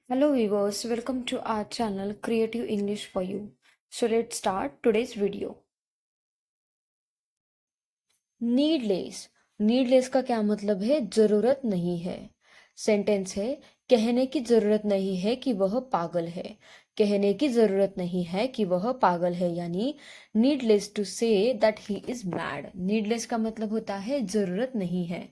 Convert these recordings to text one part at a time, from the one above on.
Hello viewers, welcome to our channel Creative English for You. So let's start today's video. Needless. Needless का क्या मतलब है? जरूरत नहीं है. सेंटेंस है कहने की जरूरत नहीं है कि वह पागल है. कहने की जरूरत नहीं है कि वह पागल है यानी needless to say that he is mad. Needless का मतलब होता है जरूरत नहीं है.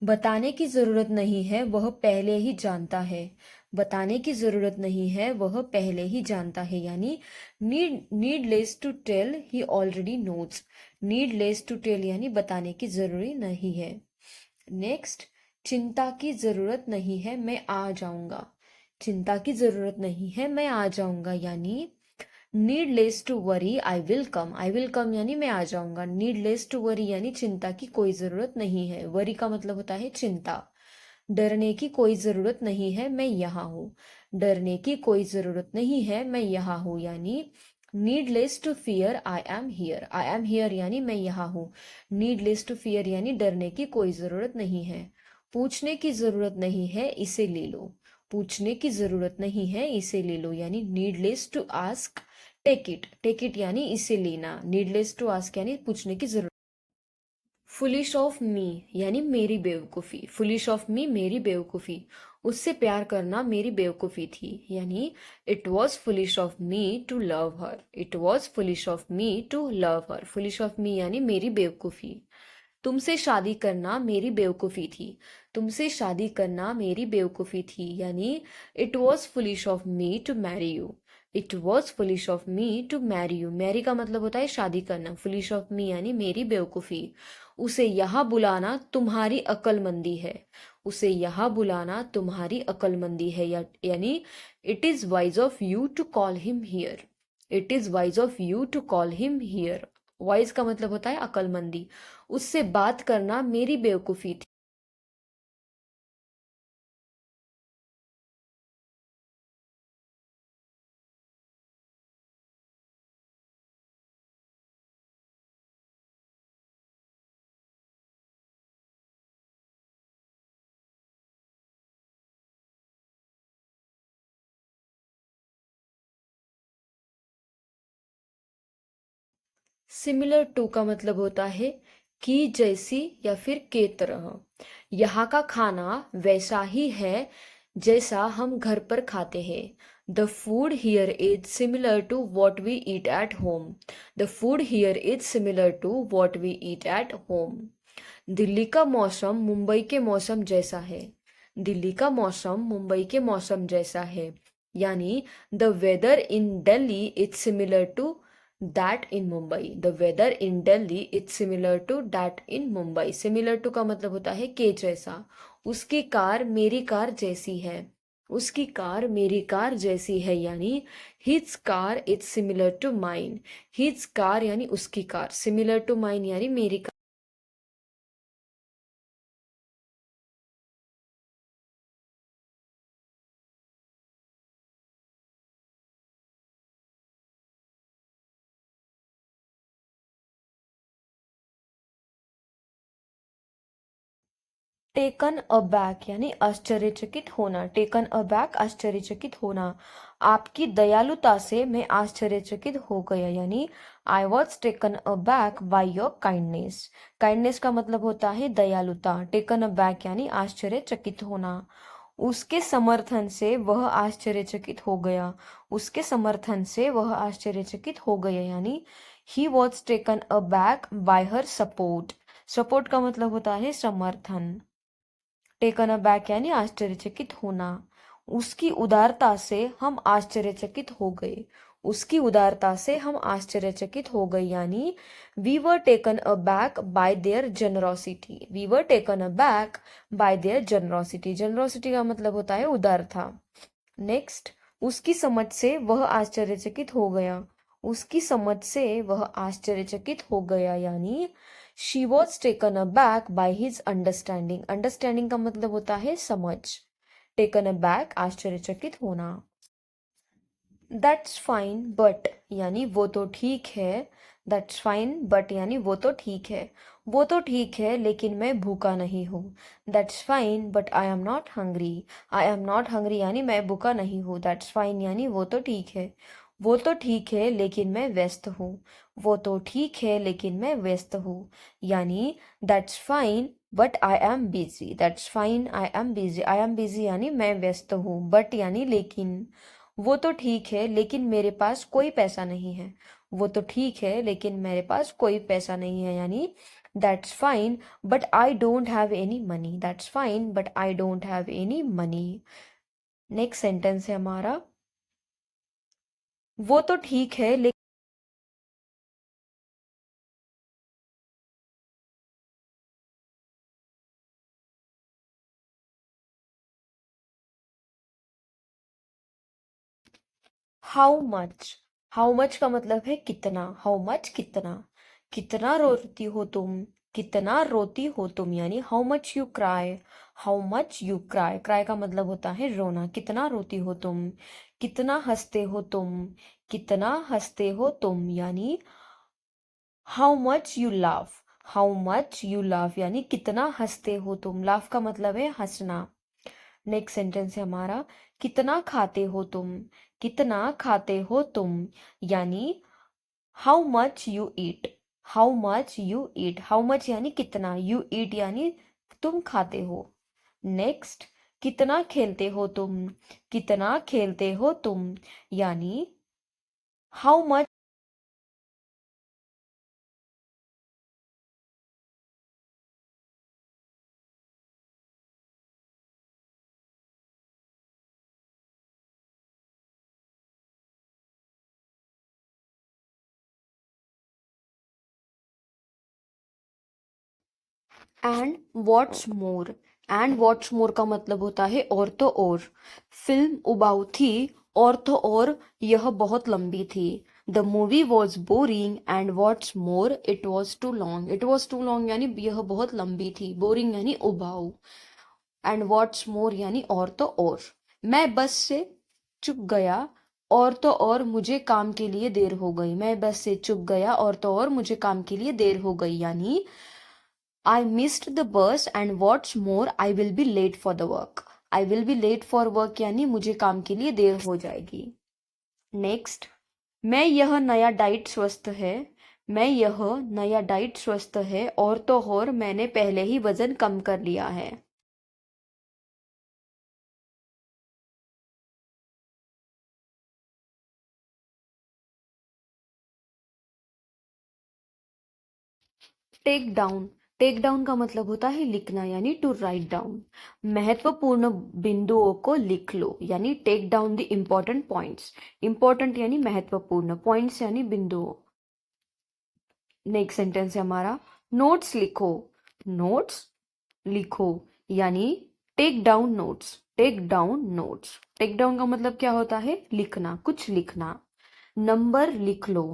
बताने की जरूरत नहीं है वह पहले ही जानता है. बताने की जरूरत नहीं है वह पहले ही जानता है यानी needless to tell he already knows. Needless to tell यानी बताने की जरूरी नहीं है. नेक्स्ट, चिंता की जरूरत नहीं है मैं आ जाऊंगा. चिंता की जरूरत नहीं है मैं आ जाऊंगा यानी needless to worry I will come. I will come यानी मैं आ जाऊंगा. नीडलेस टू वरी यानी चिंता की कोई जरूरत नहीं है. वरी का मतलब होता है चिंता. डरने की कोई जरूरत नहीं है मैं यहाँ हूँ. डरने की कोई जरूरत नहीं है मैं यहाँ हूँ यानी needless to fear I am here. I am here यानी मैं यहाँ हूँ. नीडलेस टू फियर यानी डरने की कोई जरूरत नहीं है. पूछने की जरूरत नहीं है इसे ले लो. पूछने की जरूरत नहीं है इसे ले लो यानी needless to ask take it. Take it यानी इसे लेना. नीडलेस टू आस्क यानी पूछने की जरूरत. फुलिश ऑफ मी यानी मेरी बेवकूफ़ी. फुलिश ऑफ मी मेरी बेवकूफ़ी. उससे प्यार करना मेरी बेवकूफ़ी थी यानी it was foolish of me to love her. It was foolish of me to love her. Foolish of me यानी मेरी बेवकूफ़ी. तुमसे शादी करना मेरी बेवकूफ़ी थी. तुमसे शादी करना मेरी बेवकूफ़ी थी यानी it was foolish of me to marry you. It was foolish of me to marry you. Marry का मतलब होता है शादी करना. फुलिश ऑफ मी यानी मेरी बेवकूफ़ी. उसे यहाँ बुलाना तुम्हारी अक्लमंदी है. उसे यहाँ बुलाना तुम्हारी अक्लमंदी है यानी it is wise of you to call him here. It is wise of you to call him here. Wise का मतलब होता है अक्लमंदी. उससे बात करना मेरी बेवकूफ़ी थी. सिमिलर टू का मतलब होता है कि जैसी या फिर के तरह. यहाँ का खाना वैसा ही है जैसा हम घर पर खाते हैं. The food here is similar to what we eat at home. The food here is similar to what we eat at home. Delhi का मौसम मुंबई के मौसम जैसा है. दिल्ली का मौसम मुंबई के मौसम जैसा है यानी the weather in Delhi is similar to that in Mumbai. The weather in Delhi is similar to that in Mumbai. Similar to का मतलब होता है के जैसा. उसकी कार मेरी कार जैसी है. उसकी कार मेरी कार जैसी है यानी his car is similar to mine. His car यानी उसकी कार. सिमिलर टू माइन यानी मेरी कार. टेकन अबैक यानी आश्चर्यचकित होना. टेकन अबैक आश्चर्यचकित होना. आपकी दयालुता से मैं आश्चर्यचकित हो गया यानी I was taken aback by your kindness. Kindness का मतलब होता है दयालुता. टेकन अबैक यानी आश्चर्यचकित होना. उसके समर्थन से वह आश्चर्यचकित हो गया. उसके समर्थन से वह आश्चर्यचकित हो गया यानी he was taken aback bye her support. Support का मतलब होता है समर्थन. टेकन अबैक यानी आश्चर्यचकित होना. उसकी उदारता से हम आश्चर्यचकित हो गए. उसकी उदारता से हम आश्चर्यचकित हो गए यानी we were taken aback by their generosity. We were taken aback by their generosity. Generosity का मतलब होता है उदारता. नेक्स्ट, उसकी समझ से वह आश्चर्यचकित हो गया. उसकी समझ से वह आश्चर्यचकित हो गया यानी she was taken aback by his understanding. Understanding का मतलब होता है समझ. टेकन अबैक आश्चर्यचकित होना. दैट्स फाइन बट यानी वो तो ठीक है. दैट्स फाइन बट यानी वो तो ठीक है, वो तो ठीक है लेकिन मैं भूखा नहीं हूँ। That's fine but I am not hungry, I am not hungry यानी मैं भूखा नहीं हूँ। दैट्स फाइन यानी वो तो ठीक है, वो तो ठीक है लेकिन मैं व्यस्त हूँ, वो तो ठीक है लेकिन मैं व्यस्त हूँ। यानी that's fine but I am busy, that's fine I am busy, I am busy यानी मैं व्यस्त हूँ, बट यानी लेकिन, वो तो ठीक है लेकिन मेरे पास कोई पैसा नहीं है, वो तो ठीक है लेकिन मेरे पास कोई पैसा नहीं है। यानी that's fine but I don't have any money, that's fine but I don't have any money. Next sentence है हमारा, वो तो ठीक है लेकिन, हाउ मच, हाउ मच का मतलब है कितना, हाउ मच कितना, कितना रोती हो तुम, कितना रोती हो तुम। यानी how much you cry, how much you cry, cry का मतलब होता है रोना। कितना रोती हो तुम, कितना हंसते हो तुम, कितना हंसते हो तुम। यानी how much you laugh, how much you laugh यानी कितना हंसते हो तुम। लाफ का मतलब है हंसना। नेक्स्ट सेंटेंस है हमारा, कितना खाते हो तुम, कितना खाते हो तुम। यानी how much you eat, how much you eat, how much यानी कितना, यू ईट यानी तुम खाते हो। नेक्स्ट, कितना खेलते हो तुम, कितना खेलते हो तुम। यानी how much, and what's more, and what's मोर का मतलब होता है और तो और। फिल्म उबाऊ थी और तो और यह बहुत लंबी थी। The movie was boring and what's more it was too long, it was too long यानी यह बहुत लंबी थी, बोरिंग यानी उबाऊ, एंड व्हाट्स मोर यानी और तो और। मैं बस से चुप गया और तो और मुझे काम के लिए देर हो गई, मैं बस से चुप गया और तो और मुझे काम के लिए देर हो गई। यानी I missed the bus and what's more I will be late for the work. I will be late for work यानी मुझे काम के लिए देर हो जाएगी। नेक्स्ट, मैं यह नया डाइट स्वस्थ है, मैं यह नया डाइट स्वस्थ है और तो और मैंने पहले ही वजन कम कर लिया है। टेक डाउन, टेक डाउन का मतलब होता है लिखना यानी टू राइट डाउन। महत्वपूर्ण बिंदुओं को लिख लो यानी take down the important points. Important यानी महत्वपूर्ण, पॉइंट्स यानी बिंदुओं। नेक्स्ट सेंटेंस है हमारा, नोट्स लिखो, नोट्स लिखो। यानी take down notes, take down notes. Take down का मतलब क्या होता है, लिखना, कुछ लिखना। नंबर लिख लो,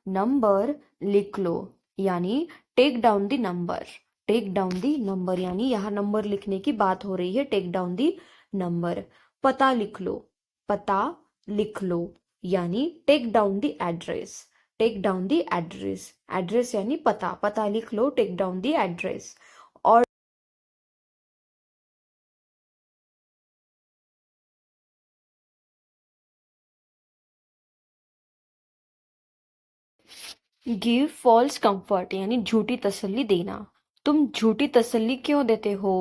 नंबर लिख लो। यानी take down the number, take down the number यानी यहाँ नंबर लिखने की बात हो रही है, टेक डाउन द नंबर। पता लिख लो, पता लिख लो। यानी take down the address, take down the address, address यानी पता, पता लिख लो, टेक डाउन द एड्रेस। और गिव फॉल्स कंफर्ट यानी झूठी तसल्ली देना। तुम झूठी तसल्ली क्यों देते हो,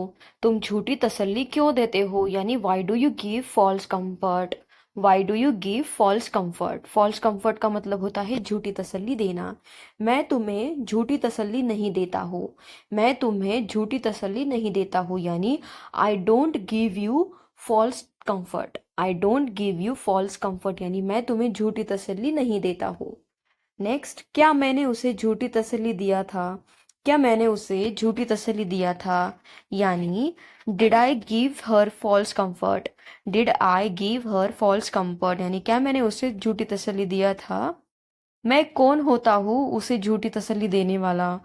तुम झूठी तसल्ली क्यों देते हो। यानी why do you give false comfort, why do you give false comfort. False comfort का मतलब होता है झूठी तसल्ली देना। मैं तुम्हें झूठी तसल्ली नहीं देता हूँ, मैं तुम्हें झूठी तसल्ली नहीं देता हूँ। यानी I don't give you false comfort, I don't give you false comfort यानी मैं तुम्हें झूठी तसल्ली नहीं देता हूँ। नेक्स्ट, क्या मैंने उसे झूठी तसल्ली दिया था, क्या मैंने उसे झूठी तसल्ली दिया था। यानी did I give her false comfort, did I give her false comfort यानी क्या मैंने उसे झूठी तसल्ली दिया था। मैं कौन होता हूँ उसे झूठी तसल्ली देने वाला।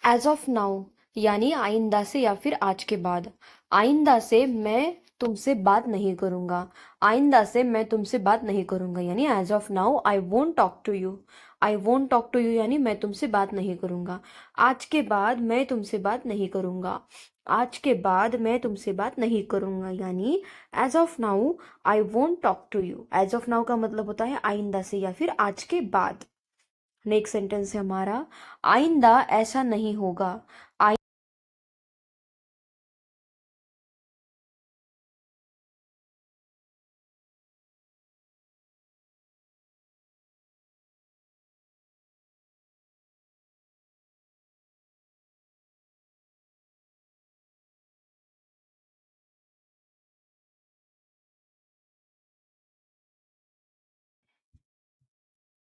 एज ऑफ नाउ, यानी आइंदा से या फिर आज के बाद। आइंदा से मैं तुमसे बात नहीं करूंगा। आइंदा से मैं तुमसे बात नहीं करूंगा यानी as of now I won't talk to you. I won't talk to you यानी मैं तुमसे बात नहीं करूंगा। आज के बाद मैं तुमसे बात नहीं करूंगा। आज के बाद मैं तुमसे बात नहीं करूंगा यानी as of now I won't talk to you. As of now का मतलब होता है आइंदा से या फिर आज के बाद। नेक्स्ट सेंटेंस है हमारा, आइंदा ऐसा नहीं होगा।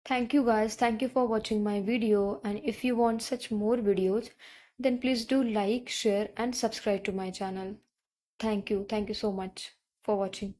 Thank you guys. Thank you for watching my video. And if you want such more videos, then please do like, share, and subscribe to my channel. Thank you. Thank you so much for watching.